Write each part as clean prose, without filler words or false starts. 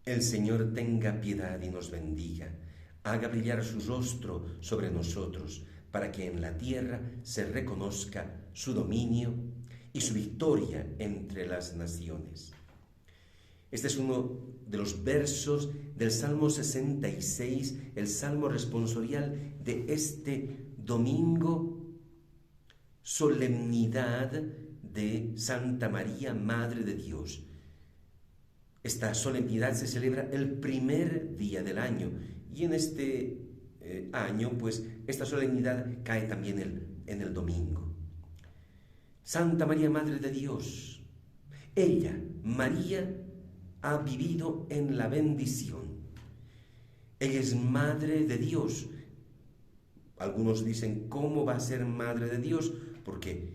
El Señor tenga piedad y nos bendiga, haga brillar su rostro sobre nosotros, para que en la tierra se reconozca su dominio y su victoria entre las naciones. Este es uno de los versos del Salmo 66, el Salmo responsorial de este domingo, solemnidad de Santa María, Madre de Dios. Esta solemnidad se celebra el primer día del año y en este año, pues, esta solemnidad cae también en el domingo. Santa María, Madre de Dios, ella, María, ha vivido en la bendición. Ella es Madre de Dios. Algunos dicen, ¿cómo va a ser Madre de Dios? Porque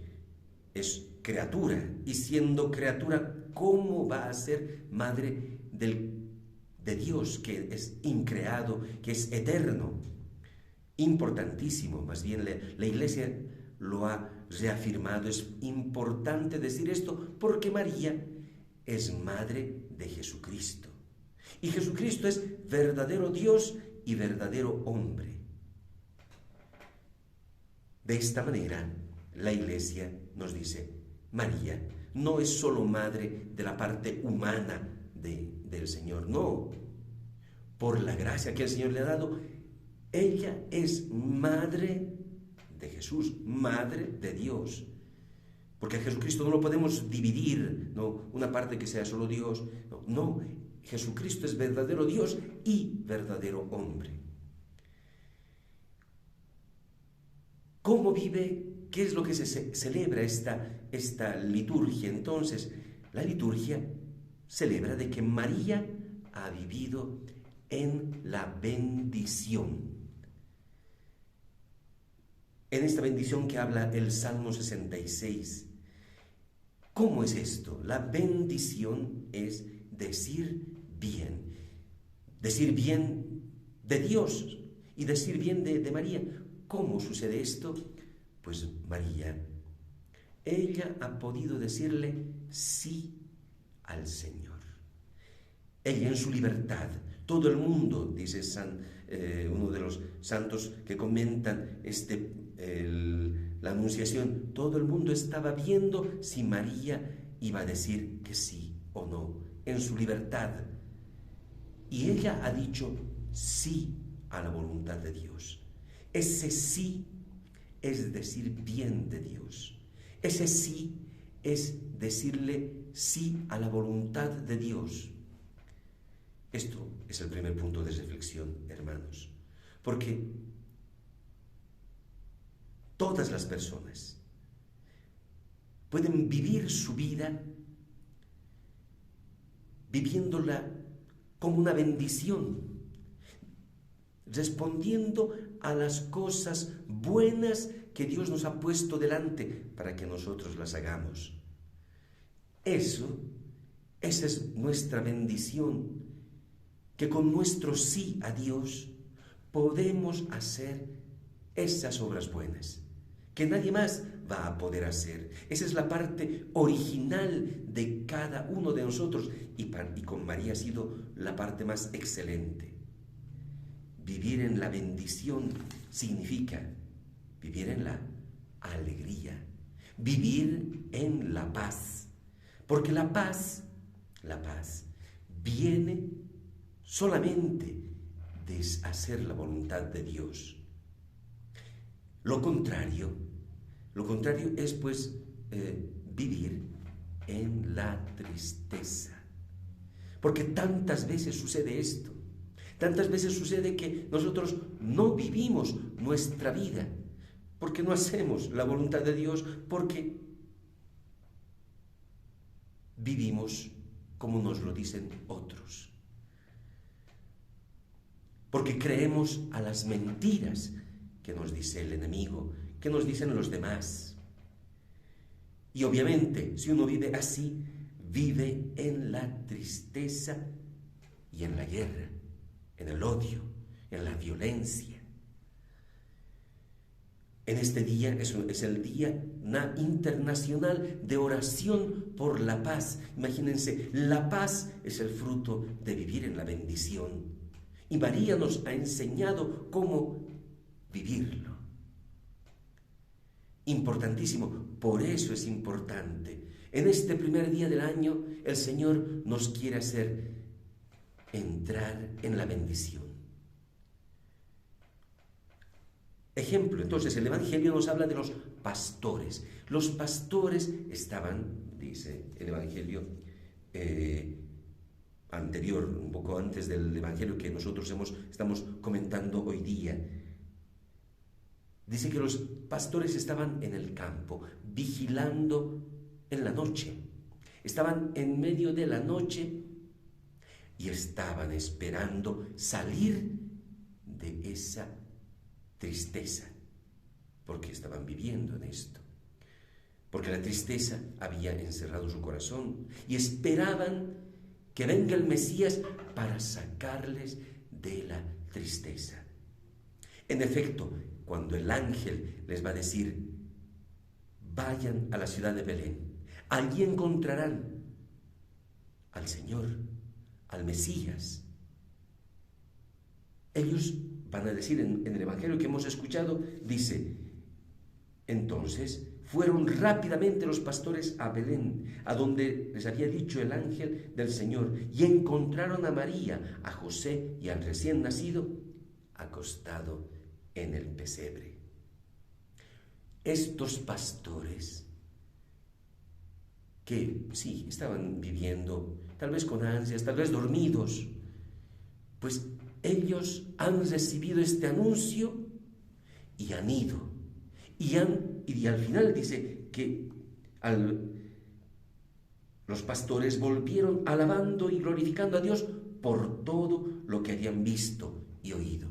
es criatura, y siendo criatura, ¿cómo va a ser madre de Dios, que es increado, que es eterno? Importantísimo, más bien la Iglesia lo ha reafirmado. Es importante decir esto porque María es madre de Jesucristo. Y Jesucristo es verdadero Dios y verdadero hombre. De esta manera, la Iglesia nos dice, María no es solo madre de la parte humana del Señor, no. Por la gracia que el Señor le ha dado, ella es madre de Jesús, madre de Dios. Porque a Jesucristo no lo podemos dividir, no, una parte que sea solo Dios, no, Jesucristo es verdadero Dios y verdadero hombre. ¿Cómo vive? ¿Qué es lo que se celebra esta liturgia? Entonces, la liturgia celebra de que María ha vivido en la bendición. En esta bendición que habla el Salmo 66. ¿Cómo es esto? La bendición es decir bien de Dios y decir bien de María. ¿Cómo sucede esto? Pues María, ella ha podido decirle sí al Señor. Ella en su libertad, todo el mundo, dice uno de los santos que comentan la Anunciación, todo el mundo estaba viendo si María iba a decir que sí o no, en su libertad. Y ella ha dicho sí a la voluntad de Dios. Ese sí es decir bien de Dios. Ese sí es decirle sí a la voluntad de Dios. Esto es el primer punto de reflexión, hermanos, porque todas las personas pueden vivir su vida viviéndola como una bendición, respondiendo a las cosas buenas que Dios nos ha puesto delante para que nosotros las hagamos. Esa es nuestra bendición, que con nuestro sí a Dios podemos hacer esas obras buenas, que nadie más va a poder hacer. Esa es la parte original de cada uno de nosotros, y con María ha sido la parte más excelente. Vivir en la bendición significa vivir en la alegría, vivir en la paz, porque la paz viene solamente de hacer la voluntad de Dios. Lo contrario es pues vivir en la tristeza, porque tantas veces sucede esto. Tantas veces sucede que nosotros no vivimos nuestra vida, porque no hacemos la voluntad de Dios, porque vivimos como nos lo dicen otros, porque creemos a las mentiras que nos dice el enemigo, que nos dicen los demás. Y obviamente, si uno vive así, vive en la tristeza y en la guerra, en el odio, en la violencia. En este día es el Día Internacional de Oración por la Paz. Imagínense, la paz es el fruto de vivir en la bendición. Y María nos ha enseñado cómo vivirlo. Importantísimo, por eso es importante. En este primer día del año, el Señor nos quiere hacer entrar en la bendición. Ejemplo, entonces el Evangelio nos habla de los pastores. Los pastores estaban, dice el Evangelio anterior, un poco antes del Evangelio que nosotros estamos comentando hoy día. Dice que los pastores estaban en el campo, vigilando en la noche. Estaban en medio de la noche y estaban esperando salir de esa tristeza, porque estaban viviendo en esto, porque la tristeza había encerrado su corazón y esperaban que venga el Mesías para sacarles de la tristeza. En efecto, cuando el ángel les va a decir, vayan a la ciudad de Belén, allí encontrarán al Señor, al Mesías. Ellos van a decir en el Evangelio que hemos escuchado, dice, entonces fueron rápidamente los pastores a Belén, a donde les había dicho el ángel del Señor, y encontraron a María, a José y al recién nacido acostado en el pesebre. Estos pastores que sí, estaban viviendo, tal vez con ansias, tal vez dormidos, pues ellos han recibido este anuncio y han ido. Y al final dice que los pastores volvieron alabando y glorificando a Dios por todo lo que habían visto y oído.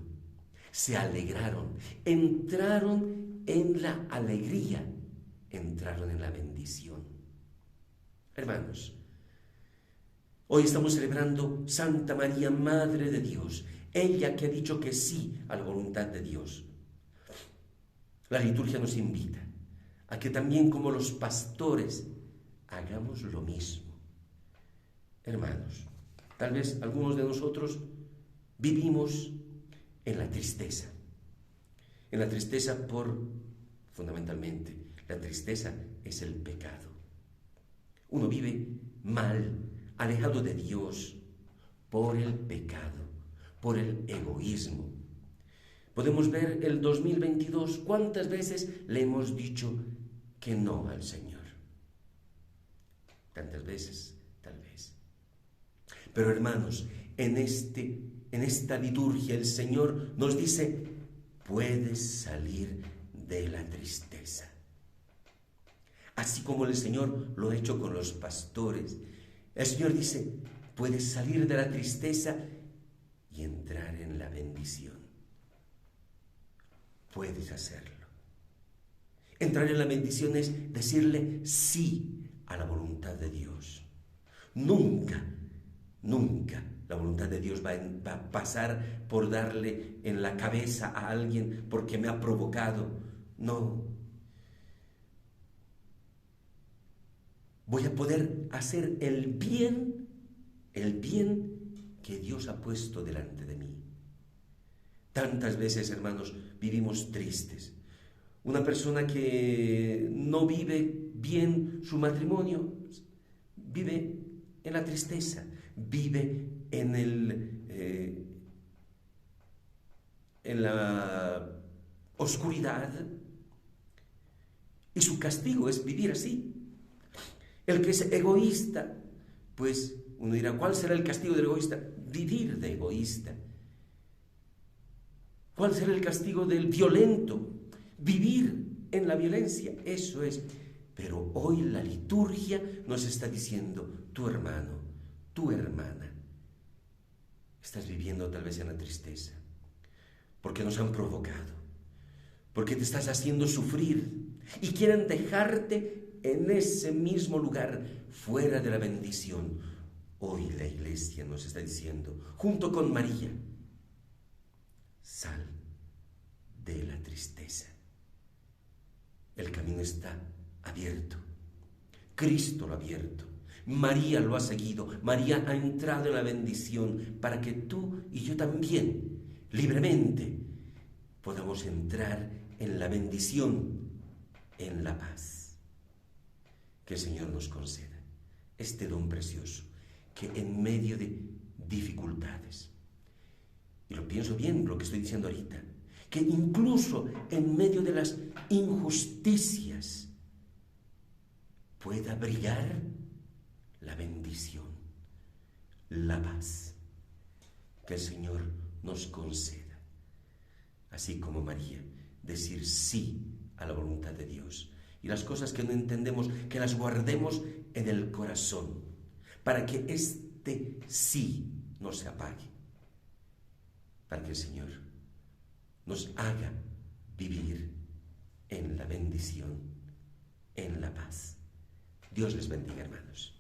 Se alegraron, entraron en la alegría, entraron en la bendición. Hermanos, hoy estamos celebrando Santa María, Madre de Dios, ella que ha dicho que sí a la voluntad de Dios. La liturgia nos invita a que también como los pastores hagamos lo mismo. Hermanos, tal vez algunos de nosotros vivimos en la tristeza fundamentalmente, la tristeza es el pecado. Uno vive mal, alejado de Dios, por el pecado, por el egoísmo. Podemos ver el 2022, cuántas veces le hemos dicho que no al Señor. Tantas veces, tal vez. Pero hermanos, en esta liturgia el Señor nos dice, puedes salir de la tristeza. Así como el Señor lo ha hecho con los pastores, el Señor dice, puedes salir de la tristeza y entrar en la bendición. Puedes hacerlo. Entrar en la bendición es decirle sí a la voluntad de Dios. Nunca la voluntad de Dios va a pasar por darle en la cabeza a alguien porque me ha provocado. No. Voy a poder hacer el bien que Dios ha puesto delante de mí. Tantas veces, hermanos, vivimos tristes. Una persona que no vive bien su matrimonio, vive en la tristeza, vive en la oscuridad, y su castigo es vivir así. El que es egoísta, pues uno dirá, ¿cuál será el castigo del egoísta? Vivir de egoísta. ¿Cuál será el castigo del violento? Vivir en la violencia, eso es. Pero hoy la liturgia nos está diciendo, tu hermano, tu hermana, estás viviendo tal vez en la tristeza, porque nos han provocado, porque te estás haciendo sufrir y quieren dejarte en ese mismo lugar, fuera de la bendición. Hoy la Iglesia nos está diciendo, junto con María, sal de la tristeza. El camino está abierto. Cristo lo ha abierto. María lo ha seguido. María ha entrado en la bendición para que tú y yo también, libremente, podamos entrar en la bendición, en la paz. Que el Señor nos conceda este don precioso, que en medio de dificultades, y lo pienso bien lo que estoy diciendo ahorita, que incluso en medio de las injusticias pueda brillar la bendición, la paz. Que el Señor nos conceda, así como María, decir sí a la voluntad de Dios. Y las cosas que no entendemos, que las guardemos en el corazón, para que este sí no se apague, para que el Señor nos haga vivir en la bendición, en la paz. Dios les bendiga, hermanos.